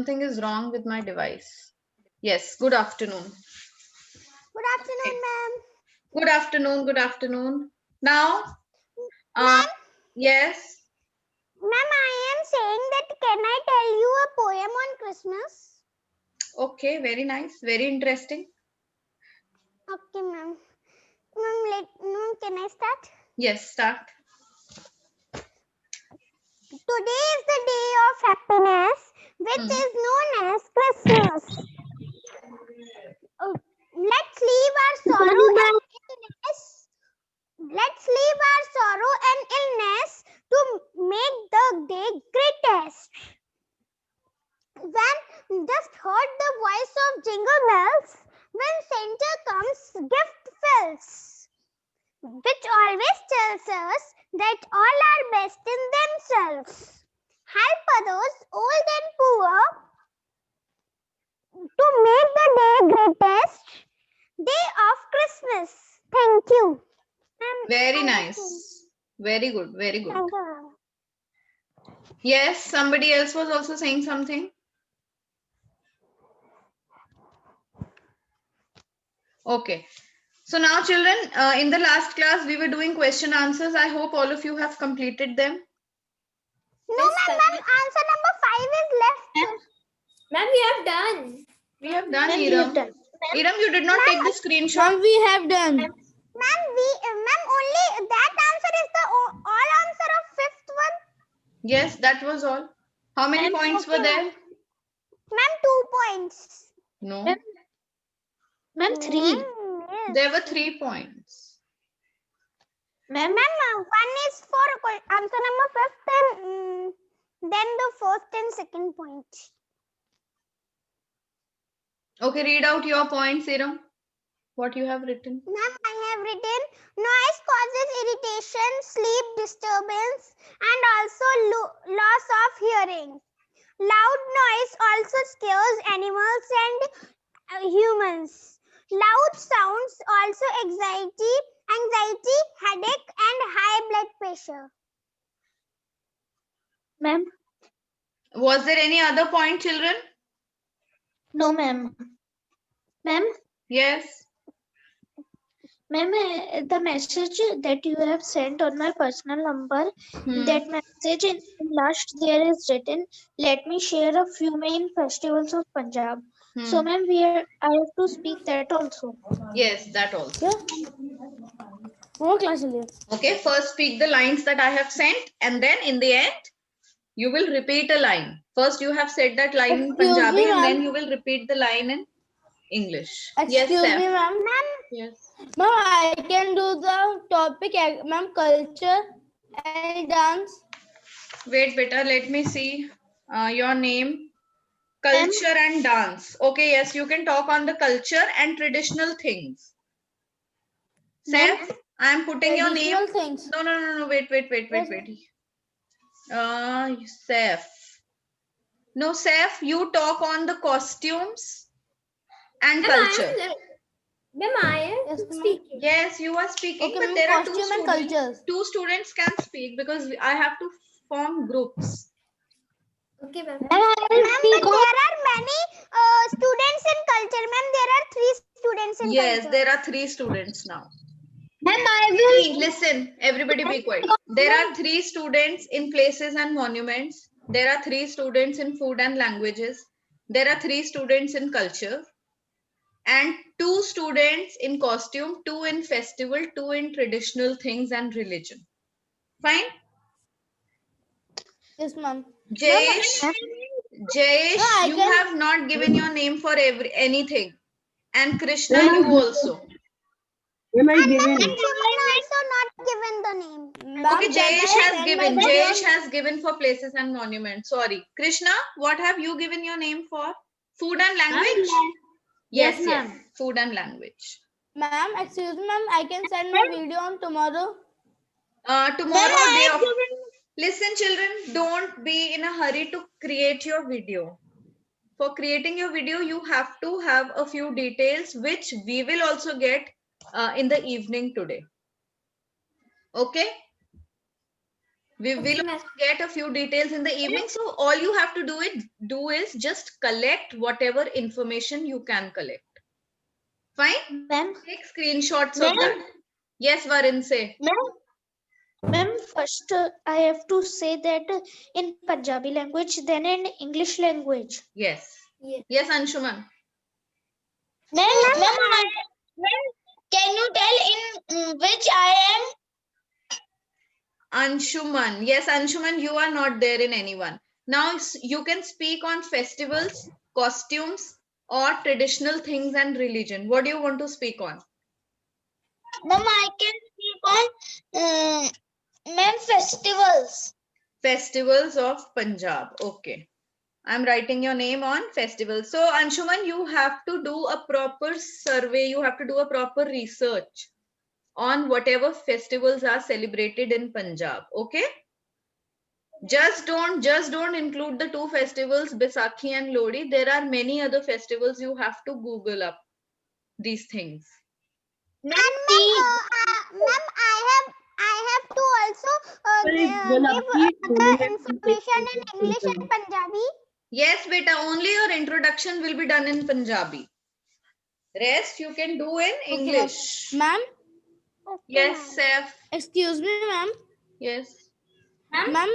Something is wrong with my device. Yes, good afternoon. Good afternoon, ma'am. Good afternoon, good afternoon. Now, Ma'am, yes. ma'am, I am saying that can I tell you a poem on Christmas? Okay, very nice, very interesting. Okay, ma'am. Ma'am, can I start? Yes, start. Today is the day of happiness, which is known as Christmas. Let's leave our sorrow and illness. Let's leave our sorrow and illness to make the day greatest. When just heard the voice of jingle bells, when Santa comes, gift fills, which always tells us that all are best in themselves. Help others, old and poor, to make the day greatest day of Christmas. Thank you. Very nice. Very good, very good. Thank you. Yes, somebody else was also saying something. Okay. So now children, in the last class, we were doing question answers. I hope all of you have completed them. No, ma'am, answer number 5 is left. Ma'am, we have done. We have done, Ma'am, we Iram. have done. Iram, you did not take the screenshot. we have done. Ma'am, only that answer is the all answer of 5th one. Yes, that was all. How many Ma'am, points were there? Ma'am, 2 points. No, Ma'am, 3. Yes. there were 3 points. Ma'am, One is for answer number 5th and then the first and second point. Okay, read out your points, Iram. What you have written? Ma'am, I have written noise causes irritation, sleep disturbance, and also loss of hearing. Loud noise also scares animals and humans. Loud sounds also anxiety, headache, and high blood pressure. ma'am, Was there any other point, children? no, ma'am. Ma'am, Yes. ma'am, the message that you have sent on my personal number, that message in last there is written, let me share a few main festivals of Punjab. So, ma'am, I have to speak that also. Yes, that also. What class Okay, first speak the lines that I have sent, and then in the end, you will repeat a line. First, you have said that line in Excuse Punjabi, me, and ma'am. then you will repeat the line in English. Yes, Excuse Saif. me, ma'am. Yes. Ma'am, I can do the topic, ma'am, culture and dance. Wait, beta, let me see your name. Culture and dance. Okay, yes, you can talk on the culture and traditional things. Saif, I am putting your name. Traditional things. No. Wait. Saif. No, Saif, you talk on the costumes and culture. Ma'am, I am speaking. Yes, you are speaking, Okay, but ma'am, there are costume and students. cultures. 2 students can speak because I have to form groups. Okay, ma'am. Ma'am, but there are many students in culture. Ma'am, there are 3 students in Yes, culture. there are 3 students now. Ma'am, I will. Listen, everybody be quiet. There are 3 students in places and monuments. There are 3 students in food and languages. There are 3 students in culture. And 2 students in costume, 2 in festival, 2 in traditional things and religion. Fine? Yes, ma'am. Jayesh, I you can- have not given your name for anything. And Krishna, you also. And ma'am, also not given the name. Okay, Jayesh has given. Jayesh has given for places and monuments. Sorry. Krishna, what have you given your name for? Food and language? Yes. Food and language. Ma'am, excuse me, ma'am. I can send my video on tomorrow. Tomorrow day of... Listen, children, don't be in a hurry to create your video. For creating your video, you have to have a few details, which we will also get in the evening today. Okay? We will get a few details in the evening. So all you have to do is just collect whatever information you can collect. Fine? Ma'am, Take screenshots of that. Yes, Varun, say. ma'am, first I have to say that in Punjabi language, then in English language. Yes. Yes, Anshuman. Ma'am, can you tell in which I am? Anshuman. Yes, Anshuman, you are not there in anyone. Now you can speak on festivals, costumes, or traditional things and religion. What do you want to speak on? Ma'am, I can speak on ma'am, festivals. Festivals of Punjab. Okay. I'm writing your name on festivals. So Anshuman, you have to do a proper survey. You have to do a proper research on whatever festivals are celebrated in Punjab. Okay. Just don't include the two festivals, Baisakhi and Lodi. There are many other festivals. You have to Google up these things. And ma'am, I have to also give the information in English and Punjabi. Yes, beta. Only your introduction will be done in Punjabi. Rest you can do in English. Ma'am, Yes, Saif. excuse me, ma'am. Yes. Ma'am,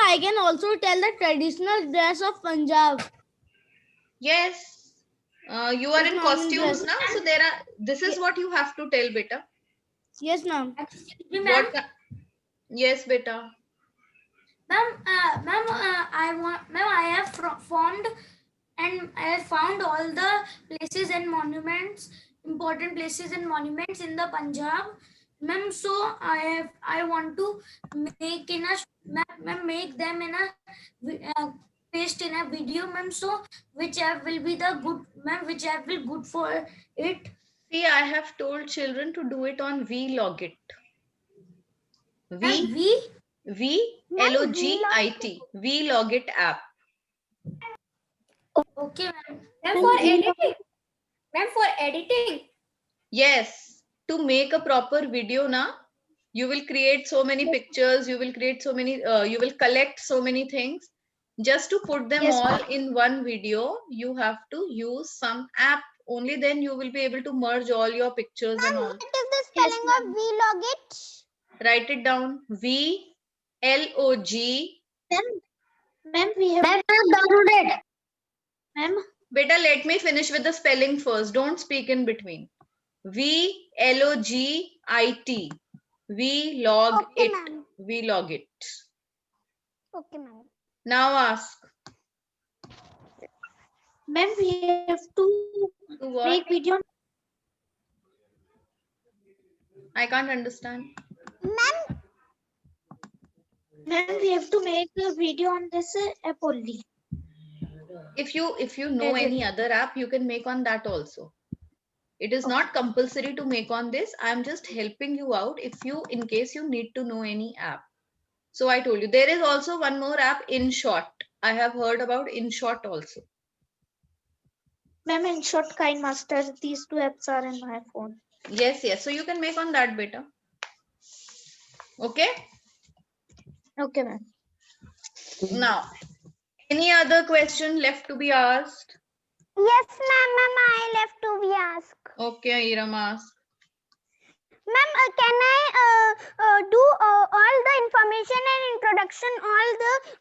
I can also tell the traditional dress of Punjab. Yes. You are Yes, in ma'am, costumes in now, so there are. This is what you have to tell, beta. Yes, ma'am. What? Yes, beta. Ma'am, I have formed and I have found all the places and monuments, important places and monuments in the Punjab. Ma'am, so I want to make make them in a paste in a video, ma'am. So which app will be the good, ma'am? Which app will good for it? See, I have told children to do it on Vlogit. Vlogit. Vlogit app. Okay, ma'am. Ma'am, for editing. Ma'am, for editing. Yes, to make a proper video now, you will create so many pictures, you will create so many, you will collect so many things. Just to put them all in one video, you have to use some app. Only then you will be able to merge all your pictures and all. What is the spelling of Vlogit? Write it down. Vlog. Ma'am, we have downloaded. Ma'am, Beta, let me finish with the spelling first. Don't speak in between. Vlogit. Vlog Okay, it. ma'am. Vlog it. Okay, ma'am. Now ask. ma'am, we have to To what? make video. I can't understand. Ma'am, Ma'am, we have to make a video on this app only. If you know any other app, you can make on that also. It is not compulsory to make on this. I'm just helping you out in case you need to know any app. So I told you there is also one more app, InShot. I have heard about InShot also. Ma'am, InShot, KineMaster, these two apps are in my phone. Yes. So you can make on that, beta. Okay. Okay, ma'am. Now, any other question left to be asked? yes, ma'am, I left to be asked. Okay, Iram ask. Ma'am, can I do all the information and introduction,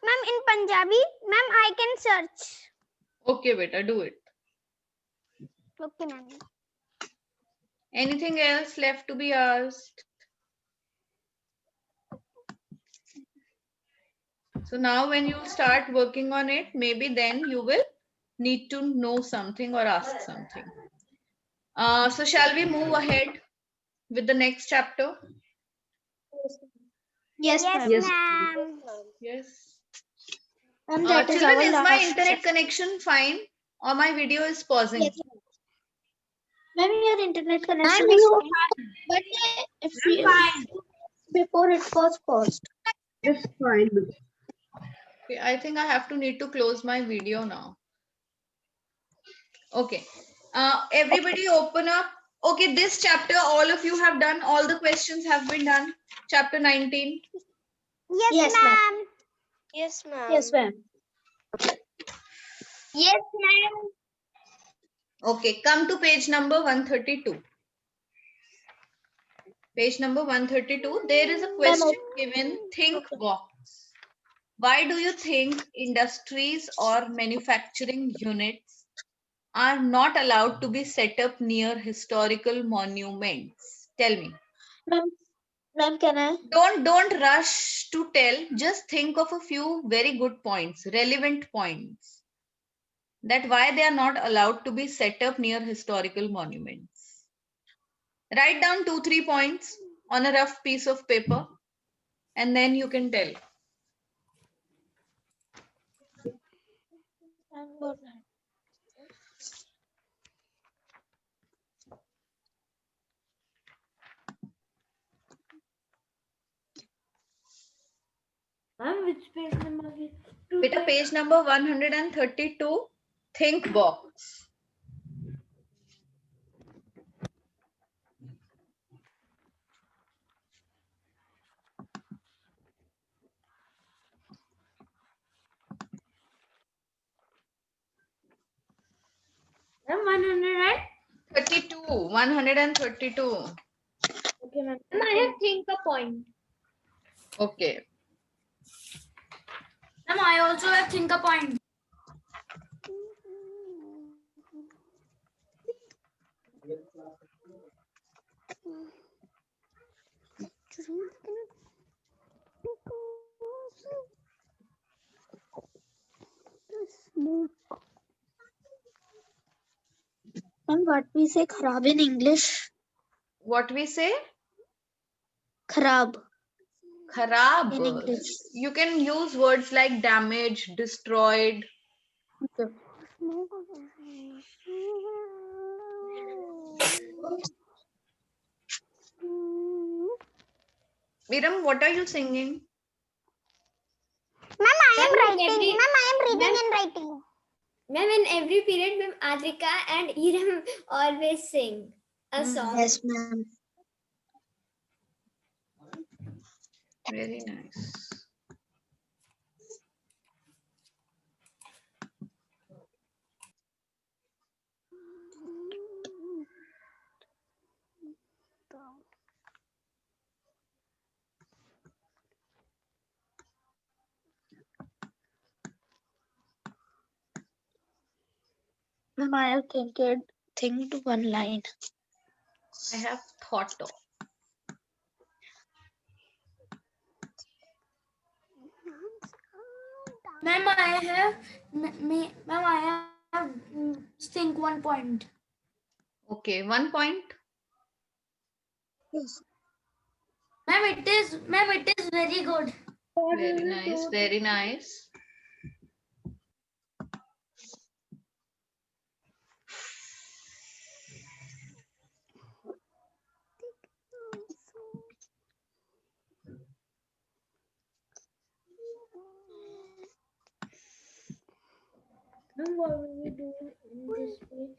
ma'am, in Punjabi? Ma'am, I can search. Okay, beta, do it. Okay, ma'am. Anything else left to be asked? So now when you start working on it, maybe then you will need to know something or ask something. So shall we move ahead with the next chapter? Yes, ma'am. ma'am. Yes. And that is Children, our is my last internet chapter. connection fine or my video is pausing? Yes, ma'am, your internet connection is fine. But if you before it was paused. It's fine. Okay, I think I have to need to close my video now. Okay. Everybody open up. Okay, this chapter, all of you have done. All the questions have been done. Chapter 19. Yes, ma'am. Yes, ma'am. Yes, ma'am. Yes, ma'am. Okay, come to page number 132. Page number 132, there is a question given, think box. Why do you think industries or manufacturing units are not allowed to be set up near historical monuments? Tell me. Ma'am, can I? Don't rush to tell, just think of a few very good points, relevant points, that why they are not allowed to be set up near historical monuments. Write down 2-3 points on a rough piece of paper and then you can tell. Ma'am, which page number? Beta, page number 132, think box. Ma'am, 132. 132. Okay, ma'am. I have think a point. Okay. Ma'am, I also have think a point. And what we say kharab in English? What we say? Kharab Kharab. in English. You can use words like damaged, destroyed. Okay. Viram, what are you singing? Ma'am, I am Ma'am, writing. Ma'am, I am reading and writing. Ma'am, in every period, Ma'am Adrika and Iram always sing a song. Yes, ma'am. Very nice. Ma'am, I have think one line. I have thought of. Ma'am, I have think 1 point. Okay, 1 point. Yes. Ma'am, it is very good. Very nice, very nice. Ma'am, what will we do in this page?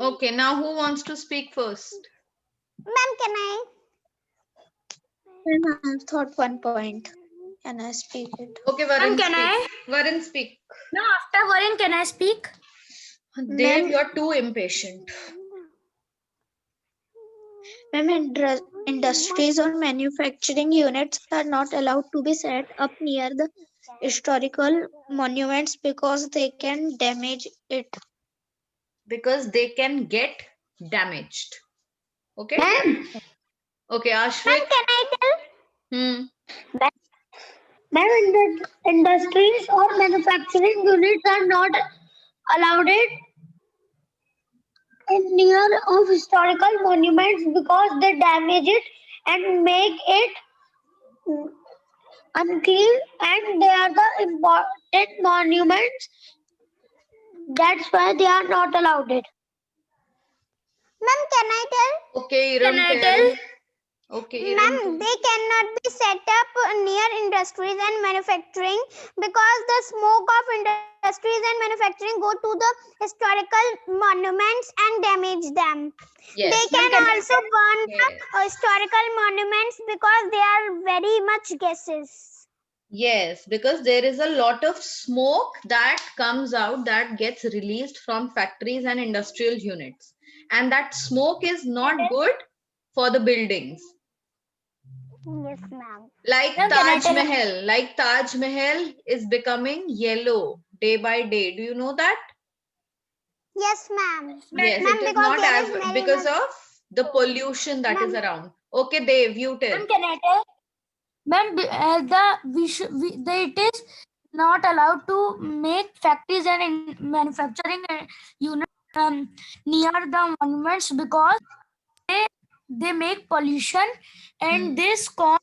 Okay, now who wants to speak first? Ma'am, can I? Ma'am, I have thought one point. Can I speak it? Okay, Varun, Ma'am, can speak. Varun, speak. Now, after Varun, can I speak? Dev, Ma'am, you're too impatient. Ma'am, industries or manufacturing units are not allowed to be set up near the historical monuments because they can damage it. Because they can get damaged. Okay? Ma'am, Okay, Ma'am, Ashvik. can I tell? ma'am, industries or manufacturing units are not allowed in near of historical monuments because they damage it and make it unclean, and they are the important monuments. That's why they are not allowed it. Ma'am, can I tell? Okay, Iram, Can I tell. Okay, Iram. Ma'am, they cannot be set up near industries and manufacturing because the smoke of industries and manufacturing go to the historical monuments and damage them. Yes. They can also burn Yes. the historical monuments because they are very much gases. Yes, because there is a lot of smoke that comes out that gets released from factories and industrial units. And that smoke is not good for the buildings. Yes, ma'am. Like Ma'am, can I Taj Mahal is becoming yellow day by day. Do you know that? Yes, ma'am. Yes, Ma'am, it is because not there is as very because much. of the pollution that is Ma'am. around. Okay, Dev, you tell. Ma'am, can I tell? Ma'am, it is not allowed to make factories and manufacturing units near the monuments because they make pollution, and this can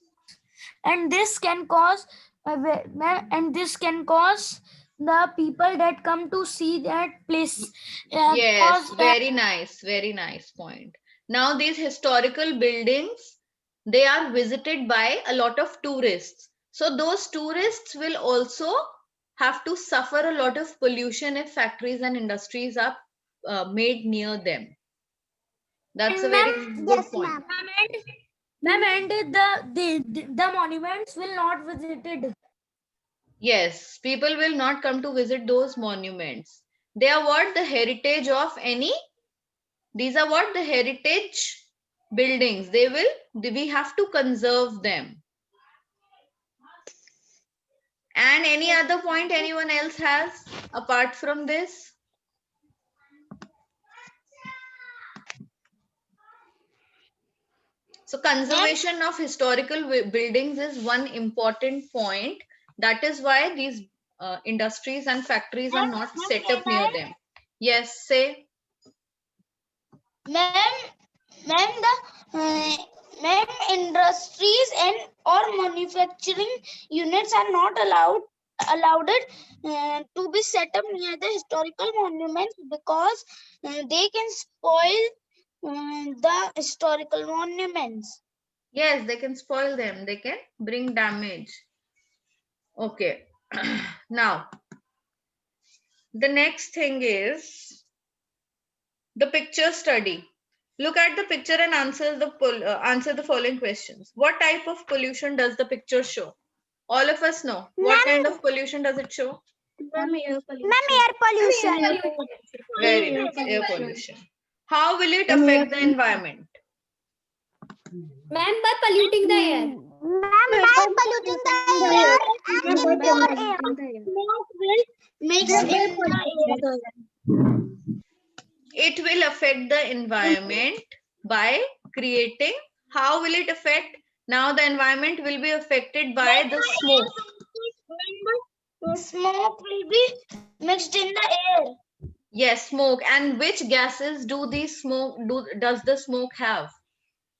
cause and this can cause the people that come to see that place. Yes, very nice point. Now these historical buildings, they are visited by a lot of tourists. So those tourists will also have to suffer a lot of pollution if factories and industries are made near them. That's a very good Yes, point. ma'am. Ma'am, and the monuments will not visited. Yes, people will not come to visit those monuments. They are what? The heritage of any? These are what? The heritage buildings. We have to conserve them. And any other point anyone else has apart from this? So conservation of historical buildings is one important point. That is why these industries and factories are not set up near them. Yes, say. Ma'am, industries and or manufacturing units are not allowed to be set up near the historical monuments because they can spoil the historical monuments. Yes, they can spoil them. They can bring damage. Okay. Now, the next thing is the picture study. Look at the picture and answer the following questions. What type of pollution does the picture show? All of us know. What kind of pollution does it show? Ma'am, air pollution. Very nice. Air pollution. How will it affect the environment? Ma'am, by polluting the air. Ma'am, by polluting the air and impure air. Smoke will mix in the air. It will affect the environment by creating. How will it affect? Now the environment will be affected by the smoke. The smoke will be mixed in the air. Yes, smoke. And which gases does the smoke have?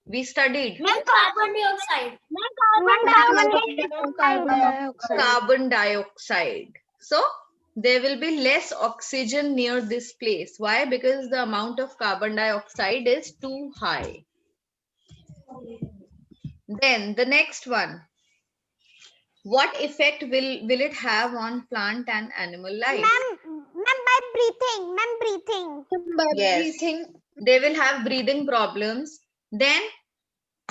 We studied Carbon dioxide. carbon dioxide. So there will be less oxygen near this place. Why? Because the amount of carbon dioxide is too high. Then the next one. What effect will it have on plant and animal life? Ma'am, by breathing. Ma'am, breathing. Yes, they will have breathing problems. Then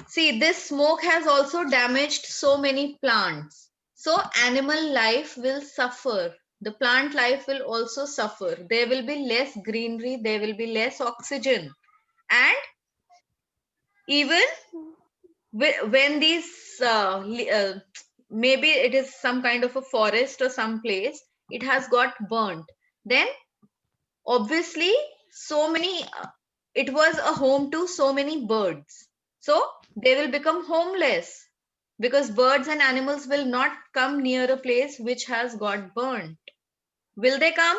see, this smoke has also damaged so many plants. So animal life will suffer. The plant life will also suffer. There will be less greenery, there will be less oxygen. And even when these, maybe it is some kind of a forest or some place, it has got burnt. Then obviously it was a home to so many birds. So they will become homeless because birds and animals will not come near a place which has got burnt. Will they come?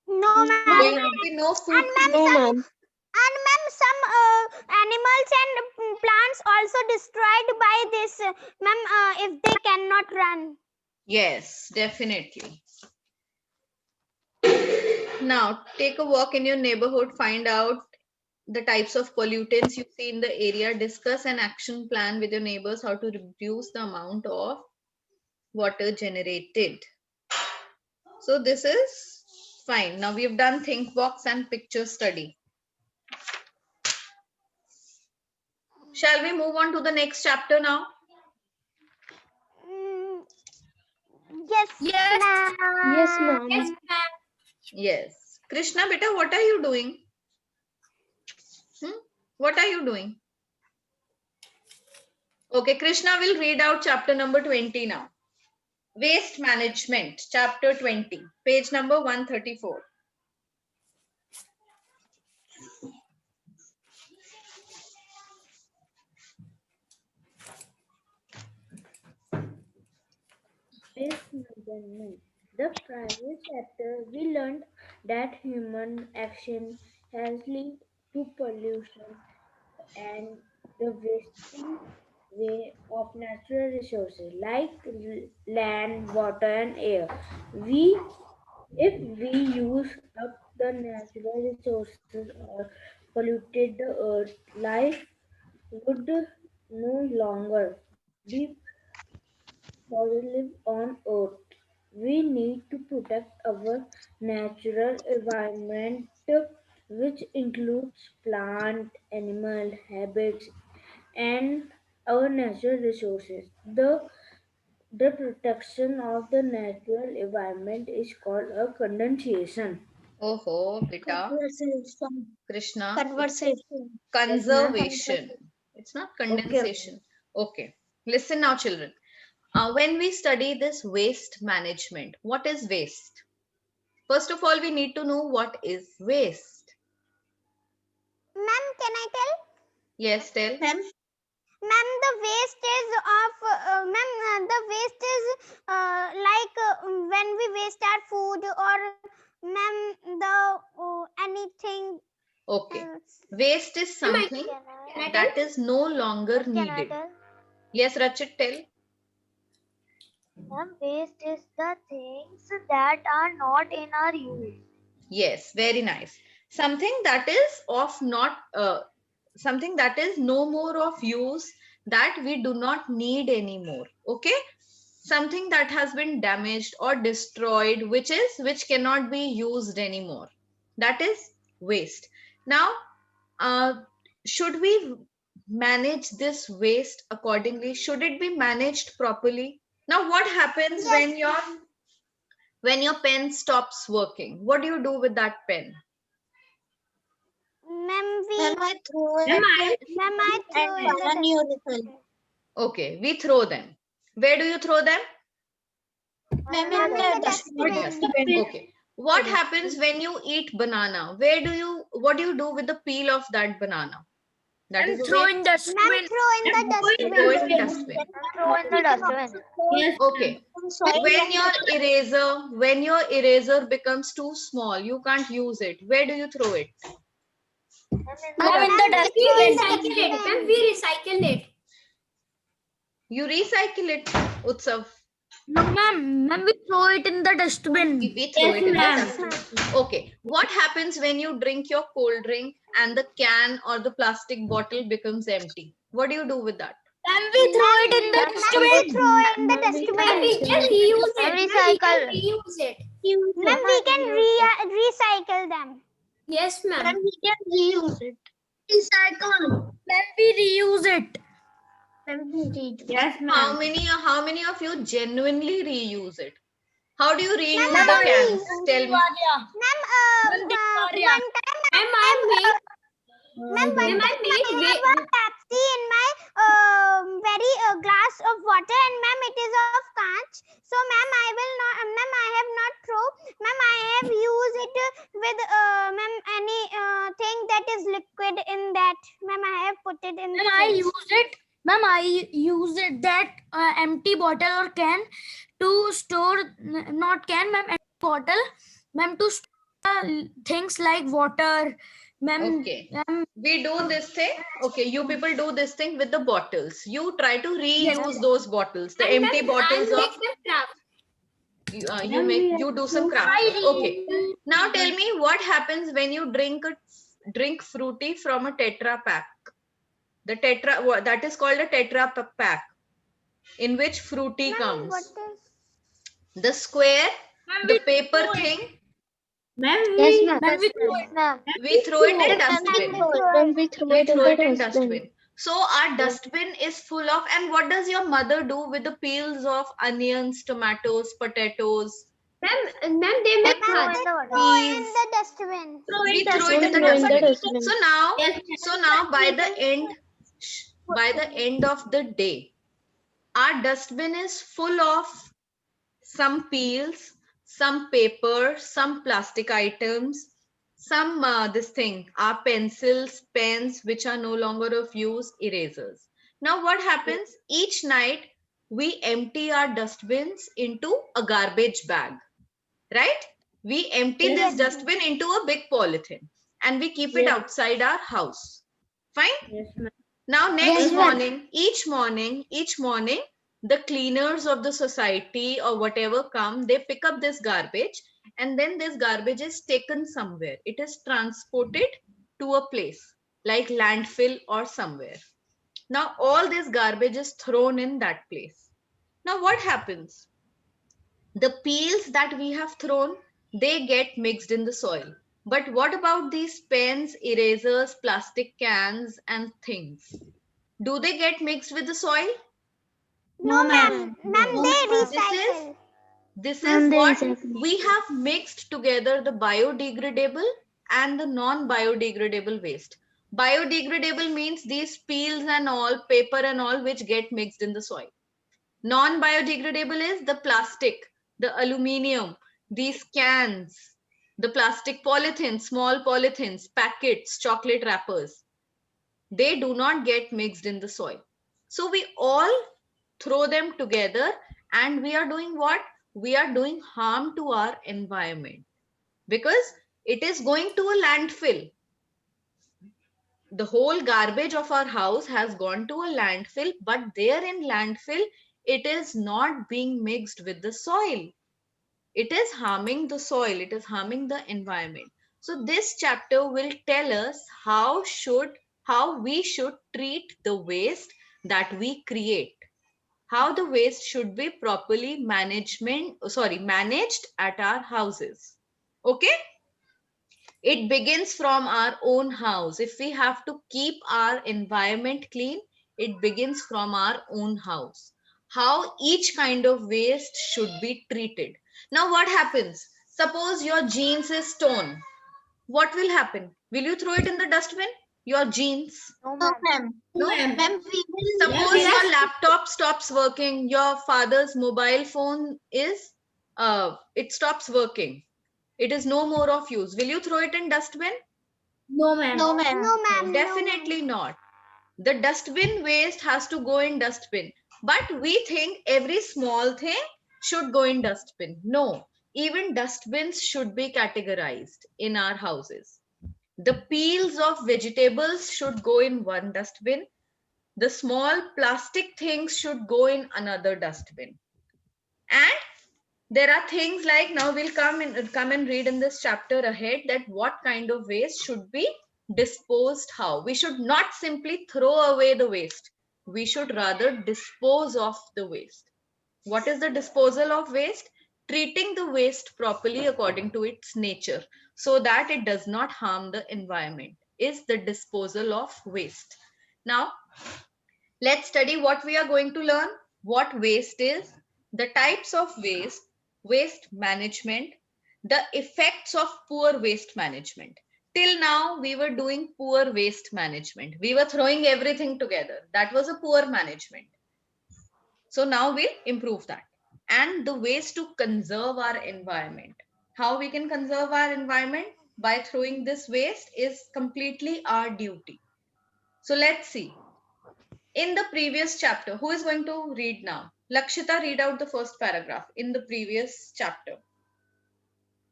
No, There ma'am. will be no food. And ma'am, some animals and plants also destroyed by this. Ma'am, if they cannot run. Yes, definitely. Now take a walk in your neighborhood, find out the types of pollutants you see in the area. Discuss an action plan with your neighbors how to reduce the amount of water generated. So this is fine. Now we've done think box and picture study. Shall we move on to the next chapter now? Mm, yes, Yes. ma'am. Yes, ma'am. Yes, ma'am. Yes. Krishna, beta, what are you doing? What are you doing? Okay, Krishna will read out chapter number 20 now. Waste management, chapter 20, page number 134. Waste management. The previous chapter, we learned that human action has led to pollution and the wasting way of natural resources like land, water, and air. If we use up the natural resources or polluted the earth, life would no longer be possible on earth. We need to protect our natural environment, which includes plant, animal habits, and our natural resources. The protection of the natural environment is called a condensation. Oh, beta, Conversation. Krishna, Conversation. conservation. It's not Okay. condensation. Okay. Listen now, children. When we study this waste management, what is waste? First of all, we need to know what is waste. Ma'am, can I tell? Yes, tell. Ma'am, the waste is the waste is like when we waste our food, or ma'am, the anything. Okay. else. Waste is something that is no longer Can I needed. tell? Yes, Rachit, tell. Ma'am, waste is the things that are not in our use. Yes, very nice. Something that is of not something that is no more of use, that we do not need anymore. Okay, something that has been damaged or destroyed, which cannot be used anymore, that is waste. Now should we manage this waste accordingly? Should it be managed properly? Now what happens when your pen stops working? What do you do with that pen? Ma'am, Ma'am, I throw it Ma'am, I throw and in buy a the new dustbin. refill. Okay, we throw them. Where do you throw them? Ma'am, Ma'am, in in the the dustbin. Okay. What happens when you eat banana? What do you do with the peel of that banana? That is a Throw waste. in Ma'am, dustbin. throw in the dustbin. Throw it in dustbin. Throw in the dustbin. Yes. Okay. When your eraser becomes too small, you can't use it. Where do you throw it? Ma'am, in the We dustbin. recycle it. Ma'am, we recycle it. You recycle it, Utsav. No, ma'am. Ma'am, we throw it in the dustbin. We throw it in the ma'am. dustbin. Okay. What happens when you drink your cold drink and the can or the plastic bottle becomes empty? What do you do with that? Ma'am, we throw it in the Ma'am, we dustbin. throw in the Ma'am, dustbin. we can reuse it. Ma'am, Ma'am, we can recycle. reuse it. Ma'am, we can recycle them. Yes, ma'am. Ma'am, we can reuse it. Recycle. Ma'am, we reuse it. Ma'am, we reuse it. Yes, How ma'am. many of you genuinely reuse it? How do you reuse Ma'am, the cans? Tell me. Ma'am, Victoria. one time Ma'am, I made. Ma'am, one Ma'am, I time I made. have a Pepsi in my very glass of water, and ma'am, it is of kanch. So, ma'am, I will not. Ma'am, I have not throw. Ma'am, I have used it with ma'am any thing that is liquid in that. Ma'am, I have put it in. Ma'am, I use it. Ma'am, I use it that empty bottle or can to store, not can, ma'am, empty bottle, ma'am, to store things like water, ma'am. Okay. Ma'am, We do this thing. Okay, you people do this thing with the bottles. You try to reuse those bottles, the And empty ma'am, bottles I of. make them craft. You do some craft. Okay. Now tell me what happens when you drink a drink fruity from a Tetra pack. The that is called a Tetra pack, in which fruity Ma'am, comes. what is? The square, the paper thing, Ma'am, Yes, we ma'am. ma'am, Ma'am. we throw it in Ma'am, dustbin. Then we throw We it in throw the it in dustbin. dustbin. So our dustbin is full of, and what does your mother do with the peels of onions, tomatoes, potatoes? Ma'am, they make Ma'am, khad. they throw in Peas. the dustbin. We throw it in the Throw in the dustbin. dustbin. So now, Yes, by the end of the day, our dustbin is full of some peels, some paper, some plastic items, some our pencils, pens which are no longer of use, erasers. Now what happens? Each night we empty our dustbins into a garbage bag, right? We empty this dustbin into a big polythene and we keep it Yes. outside our house. Fine? Yes, ma'am. Now next Yes, ma'am. morning, each morning, the cleaners of the society or whatever come, they pick up this garbage and then this garbage is taken somewhere. It is transported to a place like landfill or somewhere. Now all this garbage is thrown in that place. Now what happens? The peels that we have thrown, they get mixed in the soil. But what about these pens, erasers, plastic cans and things? Do they get mixed with the soil? No, ma'am. Ma'am, No. they This is recycle. this And is they what recycle. we have mixed together, the biodegradable and the non-biodegradable waste. Biodegradable means these peels and all, paper and all, which get mixed in the soil. Non-biodegradable is the plastic, the aluminium, these cans, the plastic polythene, small polythenes, packets, chocolate wrappers. They do not get mixed in the soil. So we all throw them together and we are doing what? We are doing harm to our environment because it is going to a landfill. The whole garbage of our house has gone to a landfill, but there in landfill, it is not being mixed with the soil. It is harming the soil, it is harming the environment. So this chapter will tell us how we should treat the waste that we create, how the waste should be properly managed at our houses. Okay? It begins from our own house. If we have to keep our environment clean, it begins from our own house. How each kind of waste should be treated. Now what happens? Suppose your jeans is torn. What will happen? Will you throw it in the dustbin? Your jeans? No, No, ma'am. ma'am. No. Ma'am, we will. Suppose your laptop stops working, your father's mobile phone is, it stops working. It is no more of use. Will you throw it in dustbin? No, ma'am. No, ma'am. No, ma'am. Definitely not. The dustbin waste has to go in dustbin. But we think every small thing should go in dustbin. No, even dustbins should be categorized in our houses. The peels of vegetables should go in one dustbin. The small plastic things should go in another dustbin. And there are things like, now we'll come and read in this chapter ahead that what kind of waste should be disposed how. We should not simply throw away the waste. We should rather dispose of the waste. What is the disposal of waste? Treating the waste properly according to its nature so that it does not harm the environment is the disposal of waste. Now, let's study what we are going to learn, what waste is, the types of waste, waste management, the effects of poor waste management. Till now, we were doing poor waste management. We were throwing everything together. That was a poor management. So now we'll improve that. And the ways to conserve our environment. How we can conserve our environment? By throwing this waste is completely our duty. So let's see. In the previous chapter, who is going to read now? Lakshita, read out the first paragraph in the previous chapter.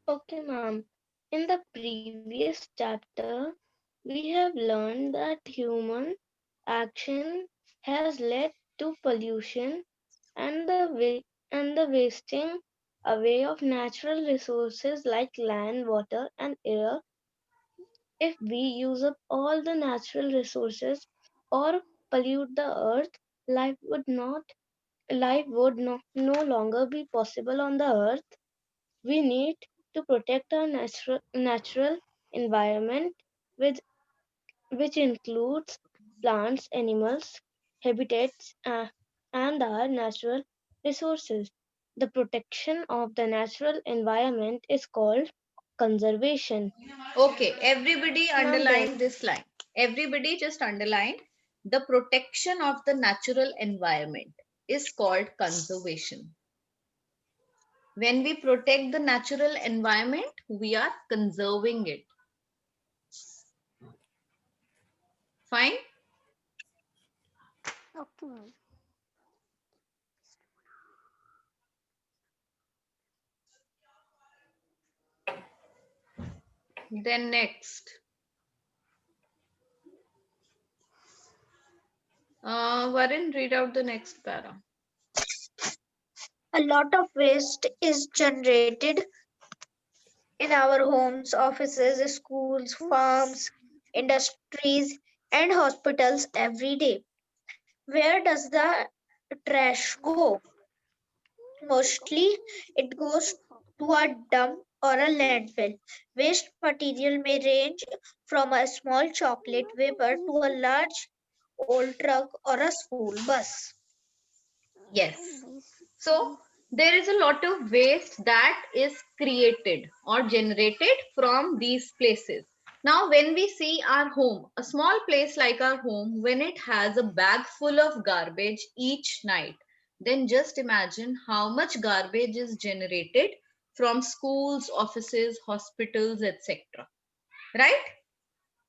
Okay, ma'am. In the previous chapter, we have learned that human action has led to pollution and the wasting away of natural resources like land, water, and air. If we use up all the natural resources or pollute the earth, life would no longer be possible on the earth. We need to protect our natural environment, with, which includes plants, animals, habitats, and our natural resources. The protection of the natural environment is called conservation. Okay, everybody Ma'am, done. underline this line. Everybody just underline the protection of the natural environment is called conservation. When we protect the natural environment, we are conserving it. Fine? Okay. Then next. Varun, read out the next para. A lot of waste is generated in our homes, offices, schools, farms, industries, and hospitals every day. Where does the trash go? Mostly it goes to a dump or a landfill. Waste material may range from a small chocolate vapor to a large old truck or a school bus. Yes. So there is a lot of waste that is created or generated from these places. Now, when we see our home, a small place like our home, when it has a bag full of garbage each night, then just imagine how much garbage is generated from schools, offices, hospitals, etc. Right?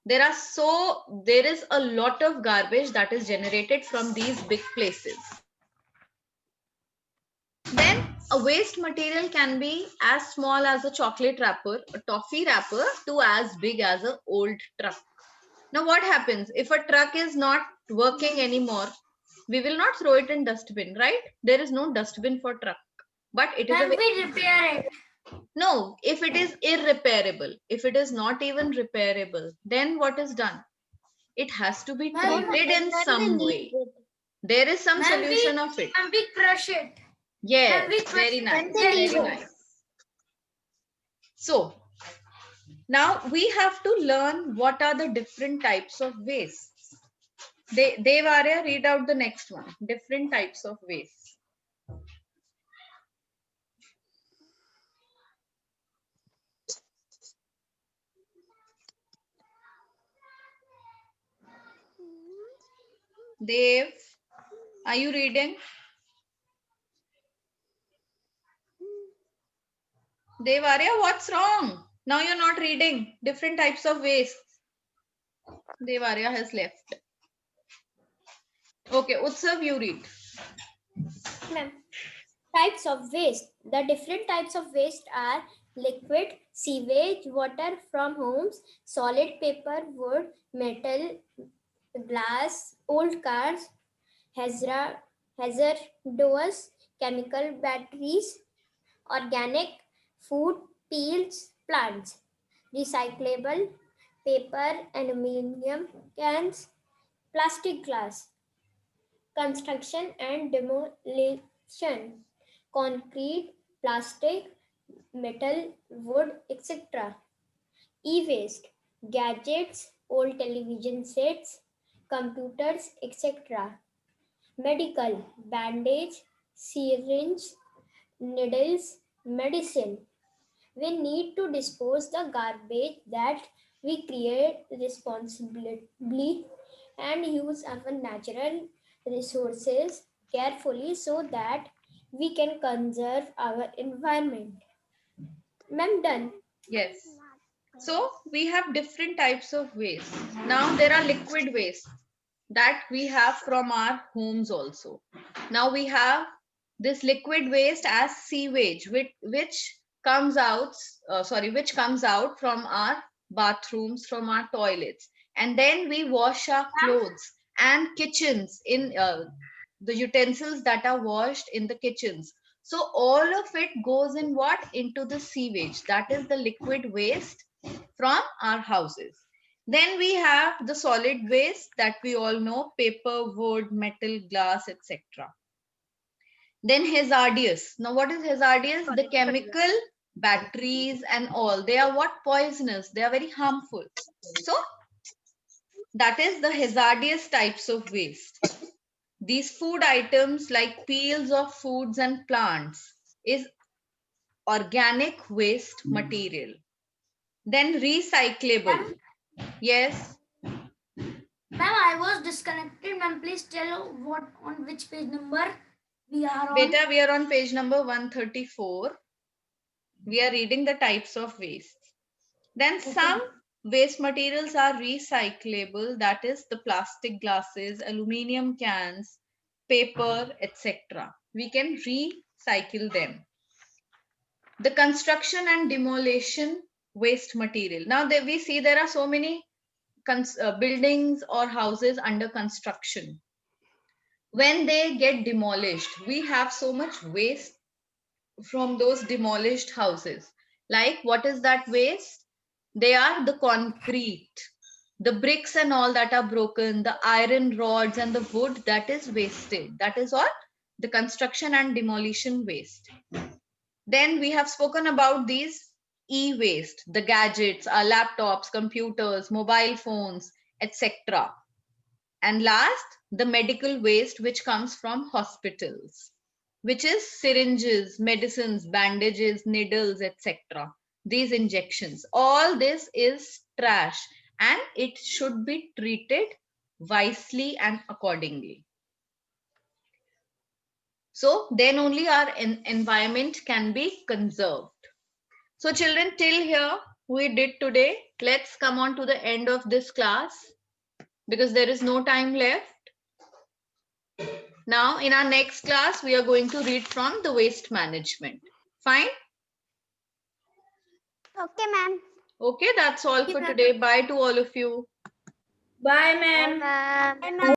There is a lot of garbage that is generated from these big places. Then a waste material can be as small as a chocolate wrapper, a toffee wrapper, to as big as an old truck. Now what happens if a truck is not working anymore? We will not throw it in dustbin, right? There is no dustbin for truck, but it is a Ma'am, we repair it. no. If it is irreparable, if it is not even repairable, then what is done? It has to be Ma'am, treated in Then we some leave way. it. There is some ma'am, solution of it. we crush it. Yes, Ma'am, we crush very it. nice, Then they leave very it. nice. So now we have to learn what are the different types of waste. Devarya, read out the next one. Different types of waste. Dev, are you reading? Devarya, what's wrong? Now you're not reading. Different types of waste. Devarya has left. Okay, Utsav, you read. Ma'am, types of waste. The different types of waste are liquid, sewage, water from homes, solid paper, wood, metal, glass, old cars, hazardous chemical batteries, organic food, peels, plants, recyclable paper, aluminum cans, plastic glass, construction and demolition, concrete, plastic, metal, wood, etc. E-waste, gadgets, old television sets, computers, etc. Medical, bandage, syringe, needles, medicine. We need to dispose the garbage that we create responsibly and use our natural resources carefully so that we can conserve our environment. Ma'am, done. Yes. So we have different types of waste. Now there are liquid waste that we have from our homes also. Now we have this liquid waste as sewage, which comes out, which comes out from our bathrooms, from our toilets, and then we wash our clothes and kitchens in the utensils that are washed in the kitchens. So all of it goes in what? Into the sewage. That is the liquid waste from our houses. Then we have the solid waste that we all know, paper, wood, metal, glass, etc. Then hazardous. Now what is hazardous? The chemical, batteries and all. They are what? Poisonous. They are very harmful. So that is the hazardous types of waste. These food items like peels of foods and plants is organic waste material. Then recyclable. Yes. Ma'am, I was disconnected. Ma'am, please tell what on which page number we are on. Beta, we are on page number 134. We are reading the types of waste. Then some waste materials are recyclable, that is the plastic glasses, aluminium cans, paper, etc. We can recycle them. The construction and demolition waste material. Now we see there are so many buildings or houses under construction. When they get demolished, we have so much waste from those demolished houses. Like, what is that waste? They are the concrete, the bricks and all that are broken, the iron rods and the wood that is wasted. That is all the construction and demolition waste. Then we have spoken about these e-waste, the gadgets, our laptops, computers, mobile phones, etc. And last, the medical waste which comes from hospitals, which is syringes, medicines, bandages, needles, etc. These injections, all this is trash and it should be treated wisely and accordingly. So then only our environment can be conserved. So children, till here we did today. Let's come on to the end of this class because there is no time left. Now, in our next class, we are going to read from the waste management. Fine? Okay, ma'am. Okay, that's all for today. Bye to all of you. Bye, ma'am. Bye, ma'am.